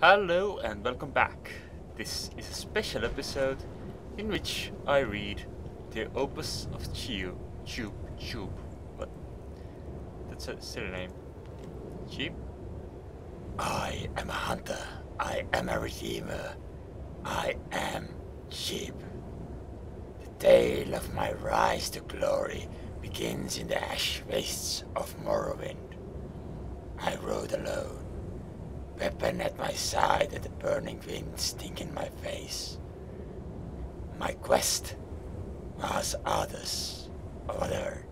Hello and welcome back. This is a special episode in which I read the Opus of Jiub. What? That's a silly name. Jiub? I am a hunter. I am a redeemer. I am Jiub. The tale of my rise to glory begins in the ash wastes of Morrowind. I rode alone, weapon at my side and the burning wind sting in my face. My quest was other,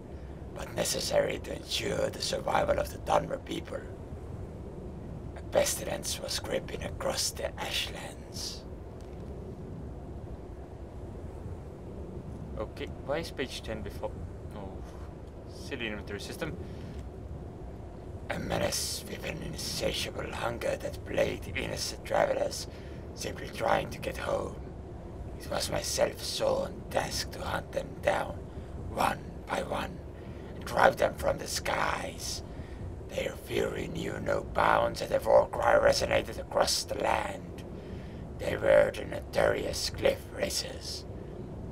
but necessary to ensure the survival of the Dunmer people. A pestilence was creeping across the ashlands. Okay, why is page 10 before? Oh, silly inventory system. A menace with an insatiable hunger that plagued innocent travelers simply trying to get home. It was my self-sworn task to hunt them down, one by one, and drive them from the skies. Their fury knew no bounds, and the war cry resonated across the land. They were the notorious cliff racers,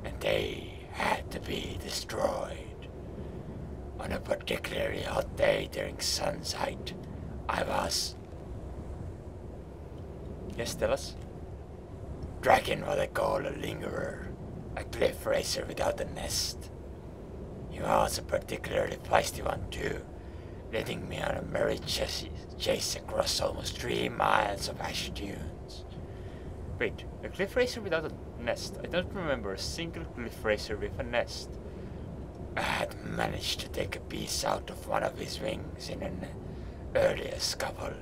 and they had to be destroyed. On a particularly hot day during sun's height, I was... Yes, tell us. Dragging what I call a lingerer, a cliff racer without a nest. He was a particularly feisty one too, leading me on a merry chase across almost 3 miles of ash dunes. Wait, a cliff racer without a nest? I don't remember a single cliff racer with a nest. I had managed to take a piece out of one of his wings in an earlier scuffle,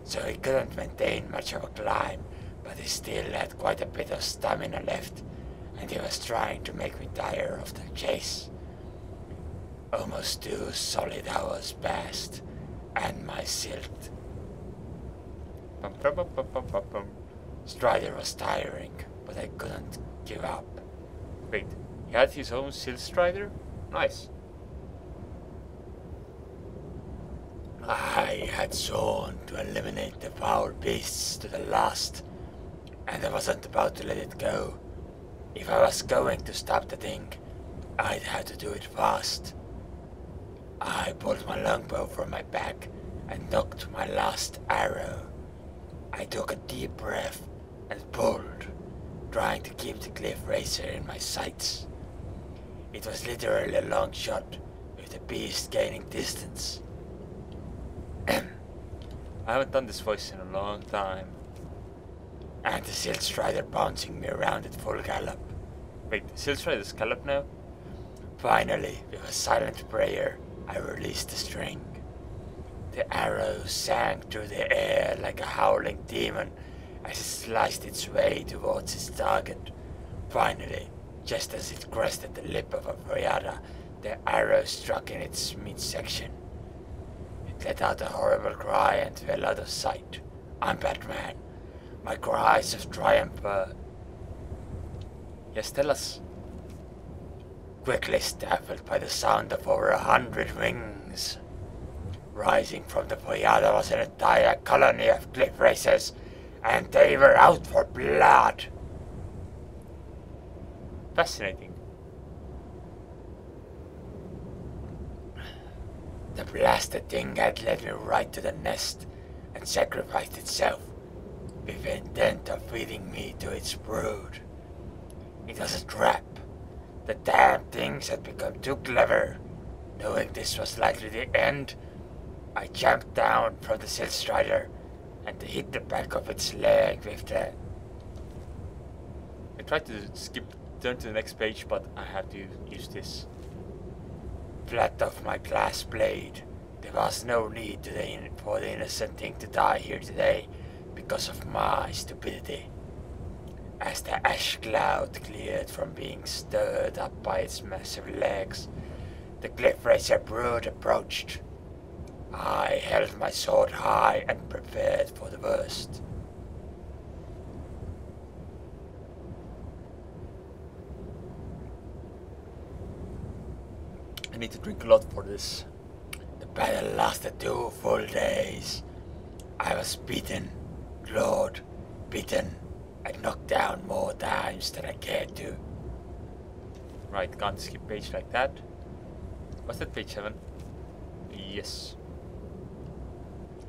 so he couldn't maintain much of a climb, but he still had quite a bit of stamina left, and he was trying to make me tire of the chase. Almost 2 solid hours passed, and my silt strider was tiring, but I couldn't give up. Wait, he had his own silt strider? Nice. I had sworn to eliminate the foul beasts to the last, and I wasn't about to let it go. If I was going to stop the thing, I'd have to do it fast. I pulled my longbow from my back and nocked my last arrow. I took a deep breath and pulled, trying to keep the cliff racer in my sights. It was literally a long shot, with the beast gaining distance. I haven't done this voice in a long time. And the silt strider bouncing me around at full gallop. Wait, the silt strider's gallop now? Finally, with a silent prayer, I released the string. The arrow sank through the air like a howling demon as it sliced its way towards its target. Finally, just as it crested the lip of a Voyada, the arrow struck in its midsection. It let out a horrible cry and fell out of sight. I'm Batman. My cries of triumph were... Yes, tell us. Quickly stifled by the sound of over 100 wings. Rising from the Voyada was an entire colony of cliff racers, and they were out for blood. Fascinating. The blasted thing had led me right to the nest and sacrificed itself, with the intent of feeding me to its brood. It was a trap. The damn things had become too clever. Knowing this was likely the end, I jumped down from the silt strider and hit the back of its leg with the... I tried to turn to the next page, but I had to use this. flat of my glass blade. There was no need for the innocent thing to die here today because of my stupidity. As the ash cloud cleared from being stirred up by its massive legs, the cliff racer brood approached. I held my sword high and prepared for the worst. I need to drink a lot for this. The battle lasted 2 full days. I was beaten, clawed, bitten, and knocked down more times than I cared to. Right, can't skip page like that. Was that page 7? Yes.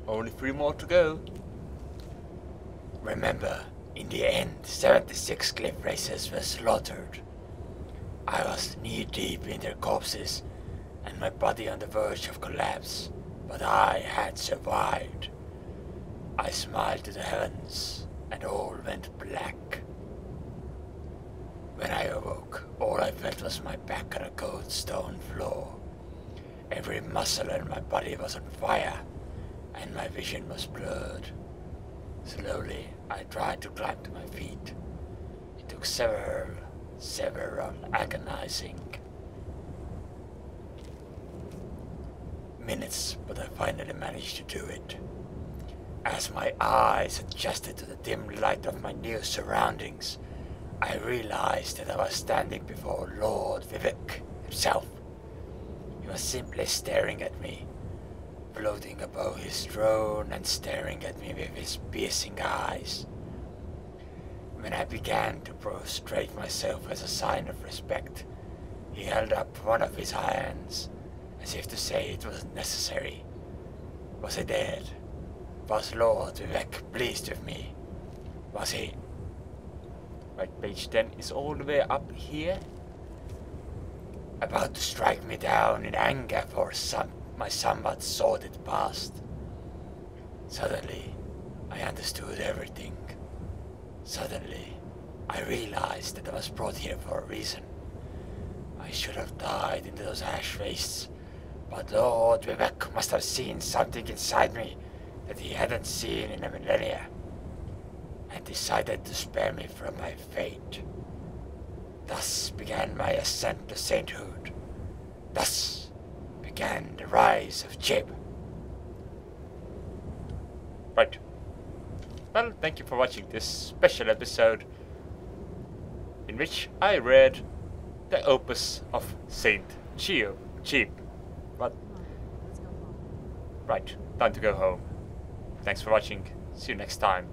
Only 3 more to go. Remember, in the end, 76 cliff racers were slaughtered. I was knee-deep in their corpses, and my body on the verge of collapse, but I had survived. I smiled to the heavens, and all went black. When I awoke, all I felt was my back on a cold stone floor. Every muscle in my body was on fire, and my vision was blurred. Slowly, I tried to climb to my feet. It took several agonizing minutes, but I finally managed to do it. As my eyes adjusted to the dim light of my new surroundings, I realized that I was standing before Lord Vivek himself. He was simply staring at me, floating above his throne and staring at me with his piercing eyes. When I began to prostrate myself as a sign of respect, he held up one of his hands, as if to say it wasn't necessary. Was he dead? Was Lord Vivek pleased with me? Was he? Right, page 10 is all the way up here. About to strike me down in anger for my somewhat sordid past. Suddenly, I understood everything. Suddenly, I realized that I was brought here for a reason. I should have died in those ash wastes, but Lord Vivek must have seen something inside me that he hadn't seen in a millennia, and decided to spare me from my fate. Thus began my ascent to sainthood. Thus began the rise of Jiub. Right. Well, thank you for watching this special episode in which I read the Opus of Saint Jiub. What? Right, time to go home. Thanks for watching. See you next time.